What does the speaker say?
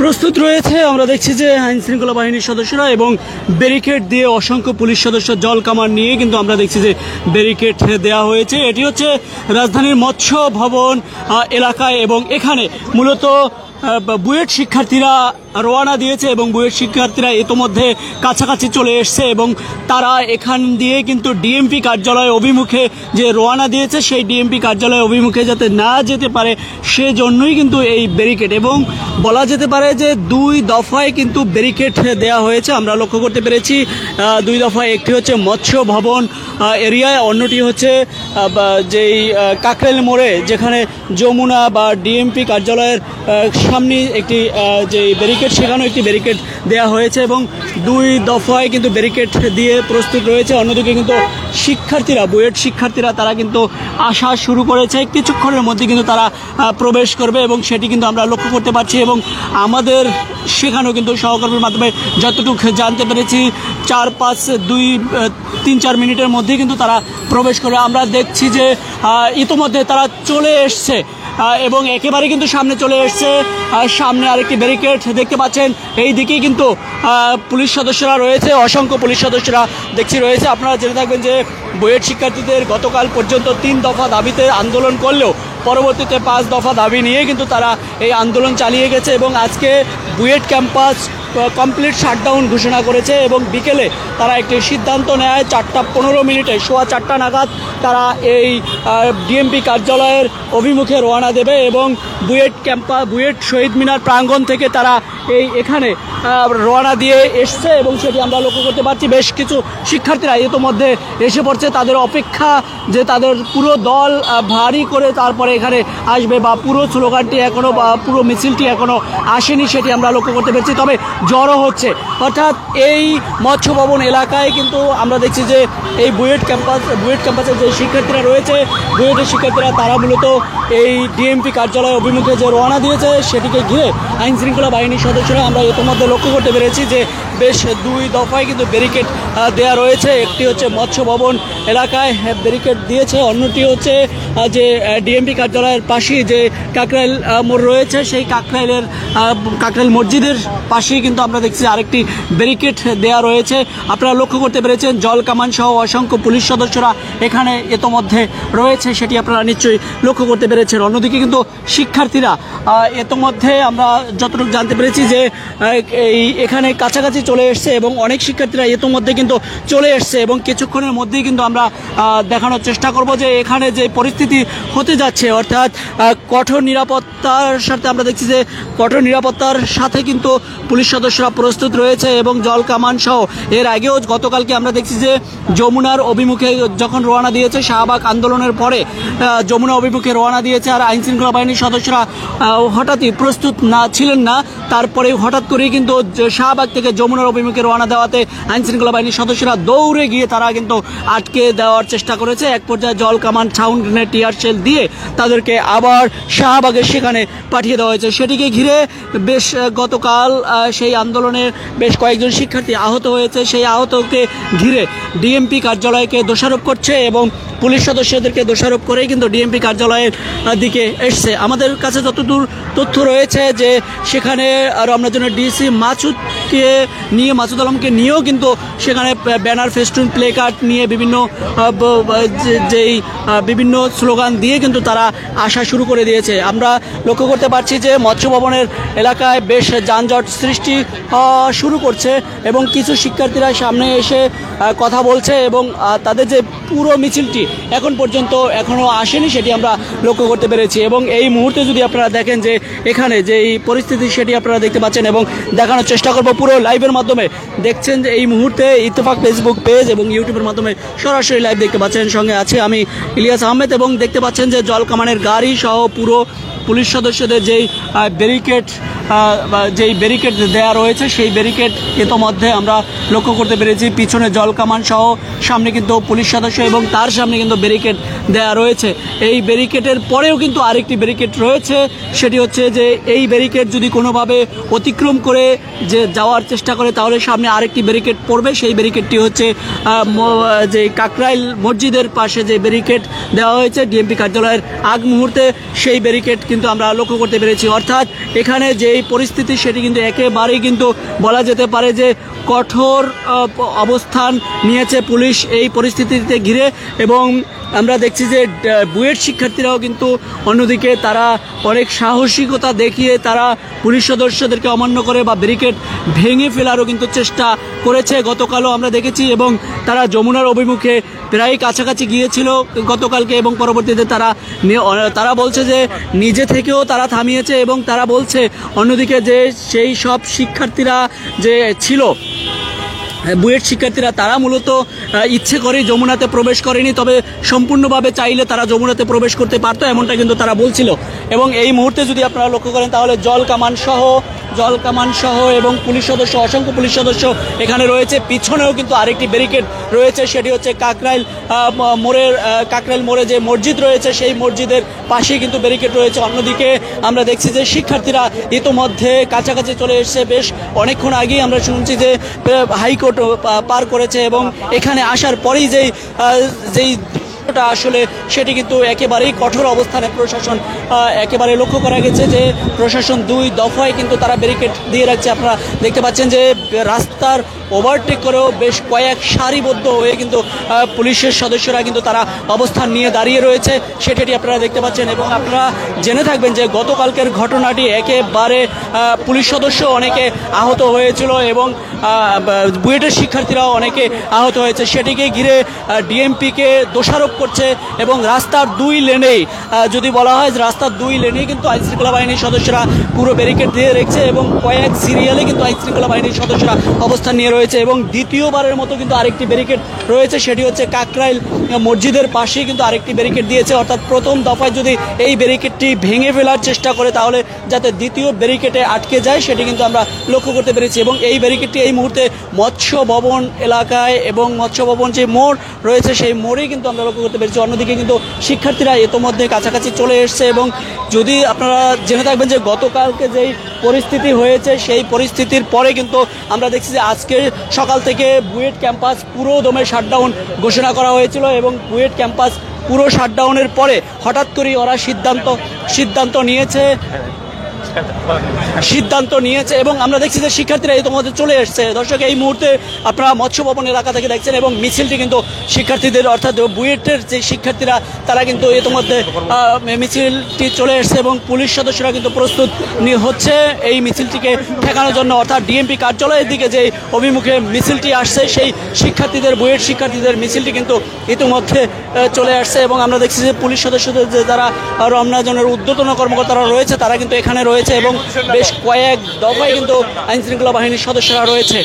প্রস্তুত রয়েছে। আমরা দেখছি যে আইন শৃঙ্খলা বাহিনীর সদস্যরা এবং ব্যারিকেড দিয়ে অসংখ্য পুলিশ সদস্য জল কামান নিয়ে কিন্তু আমরা দেখছি যে ব্যারিকেড দেওয়া হয়েছে। এটি হচ্ছে রাজধানীর মৎস্য ভবন এলাকায় এবং এখানে মূলত বুয়েট শিক্ষার্থীরা রওনা দিয়েছে এবং বুয়েট শিক্ষার্থীরা ইতোমধ্যে কাছাকাছি চলে এসছে এবং তারা এখান দিয়ে কিন্তু ডিএমপি কার্যালয় অভিমুখে যে রওনা দিয়েছে সেই ডিএমপি কার্যালয় অভিমুখে যাতে না যেতে পারে সেজন্যই কিন্তু এই ব্যারিকেড, এবং বলা যেতে পারে যে দুই দফায় কিন্তু ব্যারিকেড দেওয়া হয়েছে। আমরা লক্ষ্য করতে পেরেছি দুই দফায়, একটি হচ্ছে মৎস্য ভবন এরিয়ায়, অন্যটি হচ্ছে যেই কাকরাইল মোড়ে যেখানে যমুনা বা ডিএমপি কার্যালয়ের সামনে একটি যে ব্যারিকেড, সেখানেও একটি ব্যারিকেড দেওয়া হয়েছে এবং দুই দফায় কিন্তু ব্যারিকেড দিয়ে প্রস্তুত রয়েছে। অন্যদিকে কিন্তু শিক্ষার্থীরা, বুয়েট শিক্ষার্থীরা তারা কিন্তু আসা শুরু করেছে। কিছুক্ষণের মধ্যে কিন্তু তারা প্রবেশ করবে এবং সেটি কিন্তু আমরা লক্ষ্য করতে পারছি এবং আমাদের সেখানেও কিন্তু সহকর্মীর মাধ্যমে যতটুকু জানতে পেরেছি 3-4 মিনিটের মধ্যে কিন্তু তারা প্রবেশ করে। আমরা দেখছি যে ইতোমধ্যে তারা চলে এসছে এবং একেবারে কিন্তু সামনে চলে এসছে। সামনে আরেকটি ব্যারিকেড দেখতে পাচ্ছেন, এই দিকেই কিন্তু পুলিশ সদস্যরা রয়েছে, অসংখ্য পুলিশ সদস্যরা দেখছি রয়েছে। আপনারা জেনে থাকবেন যে বুয়েট শিক্ষার্থীদের গতকাল পর্যন্ত 3 দফা দাবিতে আন্দোলন করলেও পরবর্তীতে 5 দফা দাবি নিয়ে কিন্তু তারা এই আন্দোলন চালিয়ে গেছে এবং আজকে বুয়েট ক্যাম্পাস কমপ্লিট শাটডাউন ঘোষণা করেছে এবং বিকেলে তারা একটি সিদ্ধান্ত নেয় 4:15 সোয়া 4টা নাগাদ তারা এই ডিএমপি কার্যালয়ের অভিমুখে রওনা দেবে এবং বুয়েট শহীদ মিনার প্রাঙ্গণ থেকে তারা এখানে রওনা দিয়ে এসছে এবং সেটি আমরা লক্ষ্য করতে পারছি। বেশ কিছু শিক্ষার্থীরা ইতোমধ্যে এসে পড়ছে, তাদের অপেক্ষা যে তাদের পুরো দল ভারী করে তারপরে এখানে আসবে বা পুরো স্লোগানটি এখনও বা পুরো মিছিলটি এখনও আসেনি, সেটি আমরা লক্ষ্য করতে পেরেছি। তবে জড়ো হচ্ছে, অর্থাৎ এই মৎস্য ভবন এলাকায় কিন্তু আমরা দেখছি যে এই বুয়েট ক্যাম্পাসের যে শিক্ষার্থীরা রয়েছে, বুয়েটের শিক্ষার্থীরা তারা মূলত এই ডিএমপি কার্যালয় অভিমুখে যে রওনা দিয়েছে সেটিকে ঘিরে আইন শৃঙ্খলা বাহিনীর সদস্যরা আমরা ইতিমধ্যে লক্ষ্য করতে পেরেছি যে বেশ দুই দফায় কিন্তু ব্যারিকেড দেওয়া রয়েছে। একটি হচ্ছে মৎস্য ভবন এলাকায় ব্যারিকেড দিয়েছে, অন্যটি হচ্ছে যে ডিএমপি কার্যালয়ের পাশেই যে কাকরাইল মোড় রয়েছে সেই কাকরাইল মসজিদের পাশেই কিন্তু আমরা দেখছি আরেকটি ব্যারিকেড দেওয়া রয়েছে। আপনারা লক্ষ্য করতে পেরেছেন জল কামান সহ অসংখ্য পুলিশ সদস্যরা এখানে ইতোমধ্যে রয়েছে, সেটি আপনারা নিশ্চয়ই লক্ষ্য করতে পেরেছেন। অন্যদিকে কিন্তু শিক্ষার্থীরা ইতোমধ্যে আমরা যতটুকু জানতে পেরেছি যে এখানে কাছাকাছি চলে এসছে এবং অনেক শিক্ষার্থীরা ইতোমধ্যে কিন্তু চলে এসছে এবং কিছুক্ষণের মধ্যেই কিন্তু আমরা দেখানোর চেষ্টা করব যে এখানে যে পরিস্থিতি হতে যাচ্ছে, অর্থাৎ কঠোর নিরাপত্তার সাথে আমরা দেখছি যে কঠোর নিরাপত্তার সাথে কিন্তু পুলিশ সদস্যরা প্রস্তুত রয়েছে এবং জল কামান সহ এর আগেও গতকালকে আমরা দেখছি যে যমুনার অভিমুখে যখন রওনা দিয়েছে শাহবাগ আন্দোলনের পরে যমুনা অভিমুখে রওনা দিয়েছে আর আইন শৃঙ্খলা বাহিনীর সদস্যরা হঠাৎই প্রস্তুত ছিলেন না, তারপরে হঠাৎ করেই কিন্তু শাহবাগ থেকে যমুনার অভিমুখে রওনা দেওয়াতে আইন শৃঙ্খলা বাহিনীর সদস্যরা দৌড়ে গিয়ে তারা কিন্তু আটকে দেওয়ার চেষ্টা করেছে। এক পর্যায়ে জল কামান, সাউন্ড গ্রেনেড, টিয়ার শেল দিয়ে তাদেরকে আবার শাহবাগের সেখানে পাঠিয়ে দেওয়া হয়েছে। সেটিকে ঘিরে বেশ গতকাল সেই আন্দোলনের বেশ কয়েকজন শিক্ষার্থী আহত হয়েছে, সেই আহতকে ঘিরে ডিএমপি কার্যালয়কে দোষারোপ করছে এবং পুলিশ সদস্যদেরকে দোষারোপ করেই কিন্তু ডিএমপি কার্যালয়ের দিকে এসছে। আমাদের কাছে যতদূর তথ্য রয়েছে যে সেখানে রমনার জন্য ডিসি মাসুদ আলমকে নিয়েও কিন্তু সেখানে ব্যানার, ফেস্টুন, প্লে কার্ড নিয়ে বিভিন্ন স্লোগান দিয়ে কিন্তু তারা আসা শুরু করে দিয়েছে। আমরা লক্ষ্য করতে পারছি যে মৎস্য ভবনের এলাকায় বেশ যানজট সৃষ্টি শুরু করছে এবং কিছু শিক্ষার্থীরা সামনে এসে কথা বলছে এবং তাদের যে পুরো মিছিলটি এখন পর্যন্ত এখনও আসেনি সেটি আমরা লক্ষ্য করতে পেরেছি। এবং এই মুহূর্তে যদি আপনারা দেখেন যে এখানে যে এই পরিস্থিতি সেটি আপনারা দেখতে পাচ্ছেন এবং দেখানোর চেষ্টা করব পুরো লাইভের মাধ্যমে। দেখছেন যে এই মুহূর্তে ইত্তেফাক ফেসবুক পেজ এবং ইউটিউবের মাধ্যমে সরাসরি লাইভ দেখতে পাচ্ছেন। সঙ্গে আছে আমি ইলিয়াস আহমেদ এবং দেখতে পাচ্ছেন যে জল কামানের গাড়ি সহ পুরো পুলিশ সদস্যদের যেই ব্যারিকেড দেওয়া রয়েছে সেই ব্যারিকেড ইতোমধ্যে আমরা লক্ষ্য করতে পেরেছি। পিছনে জল কামান সহ সামনে কিন্তু পুলিশ সদস্য এবং তার সামনে কিন্তু ব্যারিকেড দেওয়া রয়েছে। এই ব্যারিকেডের পরেও কিন্তু আরেকটি ব্যারিকেড রয়েছে, সেটি হচ্ছে যে এই ব্যারিকেড যদি কোনোভাবে অতিক্রম করে যে যাওয়ার চেষ্টা করে তাহলে সামনে আরেকটি ব্যারিকেড পড়বে। সেই ব্যারিকেডটি হচ্ছে যে কাকরাইল মসজিদের পাশে যে ব্যারিকেড দেওয়া হয়েছে ডিএমপি কার্যালয়ের আগ মুহূর্তে, সেই ব্যারিকেড কিন্তু আমরা লক্ষ্য করতে পেরেছি। অর্থাৎ এখানে যেই পরিস্থিতি সেটি কিন্তু একেবারেই কিন্তু বলা যেতে পারে যে কঠোর অবস্থান নিয়েছে পুলিশ এই পরিস্থিতিতে ঘিরে। এবং আমরা দেখছি যে বুয়েট শিক্ষার্থীরাও কিন্তু অন্যদিকে তারা অনেক সাহসিকতা দেখিয়ে তারা পুলিশ সদস্যদেরকে অমান্য করে বা ব্যারিকেড ভেঙে ফেলারও কিন্তু চেষ্টা করেছে গতকালও আমরা দেখেছি। এবং তারা যমুনার অভিমুখে প্রায় কাছাকাছি গিয়েছিল গতকালকে, এবং পরবর্তীতে তারা বলছে যে নিজে থেকেও তারা থামিয়েছে। এবং তারা বলছে অন্যদিকে যে সেই সব শিক্ষার্থীরা যে ছিল বুয়েট শিক্ষার্থীরা তারা মূলত ইচ্ছে করেই যমুনাতে প্রবেশ করেনি, তবে সম্পূর্ণভাবে চাইলে তারা যমুনাতে প্রবেশ করতে পারতো, এমনটা কিন্তু তারা বলছিল। এবং এই মুহূর্তে যদি আপনারা লক্ষ্য করেন তাহলে জল কামান সহ এবং পুলিশ সদস্য, অসংখ্য পুলিশ সদস্য এখানে রয়েছে। পিছনেও কিন্তু আরেকটি ব্যারিকেড রয়েছে, সেটি হচ্ছে কাকরাইল মোড়ে যে মসজিদ রয়েছে সেই মসজিদের পাশেই কিন্তু ব্যারিকেড রয়েছে। অন্যদিকে আমরা দেখছি যে শিক্ষার্থীরা ইতোমধ্যে কাছাকাছি চলে এসেছে। বেশ অনেকক্ষণ আগেই আমরা শুনছি যে হাইকোর্ট পার করেছে, এবং এখানে আসার পরেই যেই আসলে সেটি কিন্তু একেবারেই কঠোর অবস্থানে প্রশাসন একেবারে লক্ষ্য করা গেছে যে প্রশাসন 2 দফায় কিন্তু তারা ব্যারিকেড দিয়ে রাখছে। আপনারা দেখতে পাচ্ছেন যে রাস্তার ওভারটেক করেও বেশ কয়েক সারিবদ্ধ হয়ে কিন্তু পুলিশের সদস্যরা কিন্তু তারা অবস্থান নিয়ে দাঁড়িয়ে রয়েছে, সেটি আপনারা দেখতে পাচ্ছেন। এবং আপনারা জেনে থাকবেন যে গতকালকের ঘটনাটি একেবারে পুলিশ সদস্য অনেকে আহত হয়েছিল এবং বুয়েটের শিক্ষার্থীরাও অনেকে আহত হয়েছে। সেটিকে ঘিরে ডিএমপিকে দোষারোপ করছে এবং রাস্তার 2 লেনেই যদি বলা হয় রাস্তার 2 লেনেই কিন্তু আইনশৃঙ্খলা বাহিনীর সদস্যরা পুরো ব্যারিকেড দিয়ে রেখেছে এবং কয়েক সিরিয়ালে কিন্তু আইনশৃঙ্খলা বাহিনীর সদস্যরা অবস্থান নিয়ে রয়েছে। এবং দ্বিতীয়বারের মতো কিন্তু আরেকটি ব্যারিকেড রয়েছে, সেটি হচ্ছে কাকরাইল মসজিদের পাশেই কিন্তু আরেকটি ব্যারিকেড দিয়েছে। অর্থাৎ প্রথম দফায় যদি এই ব্যারিকেডটি ভেঙে ফেলার চেষ্টা করে তাহলে যাতে দ্বিতীয় ব্যারিকেডে আটকে যায় সেটি কিন্তু আমরা লক্ষ্য করতে পেরেছি। এবং এই ব্যারিকেডটি এই মুহূর্তে মৎস্য ভবন এলাকায় এবং মৎস্য ভবন যে মোড় রয়েছে সেই মোড়েই কিন্তু আমরা লক্ষ্য করতে পেরেছি। অন্যদিকে কিন্তু শিক্ষার্থীরা ইতোমধ্যে কাছাকাছি চলে এসছে। এবং যদি আপনারা জেনে থাকবেন যে গতকালকে যেই পরিস্থিতি হয়েছে সেই পরিস্থিতির পরে কিন্তু আমরা দেখছি যে আজকে সকাল থেকে বুয়েট ক্যাম্পাস পুরো দমে শাটডাউন ঘোষণা করা হয়েছিল। এবং বুয়েট ক্যাম্পাস পুরো শাটডাউনের পরে হঠাৎ করেই ওরা সিদ্ধান্ত নিয়েছে এবং আমরা দেখছি যে শিক্ষার্থীরা ইতিমধ্যে চলে এসছে। দর্শক, এই মুহূর্তে আপনারা মৎস্য ভবন এলাকা থেকে দেখছেন এবং মিছিলটি কিন্তু শিক্ষার্থীদের অর্থাৎ বুয়েটের যে শিক্ষার্থীরা তারা কিন্তু ইতিমধ্যে মিছিলটি চলে এসছে এবং পুলিশ সদস্যরা কিন্তু প্রস্তুত হচ্ছে এই মিছিলটিকে ঠেকানোর জন্য। অর্থাৎ ডিএমপি কার্যালয়ের দিকে যে অভিমুখে মিছিলটি আসছে সেই বুয়েট শিক্ষার্থীদের মিছিলটি কিন্তু ইতিমধ্যে চলে আসছে। এবং আমরা দেখছি যে পুলিশ সদস্যদের যে যারা রমনা জোনের ঊর্ধ্বতন কর্মকর্তারা রয়েছে তারা কিন্তু এখানে রয়েছে এবং বেশ কয়েক দফায় কিন্তু আইনশৃঙ্খলা বাহিনীর সদস্যরা রয়েছে।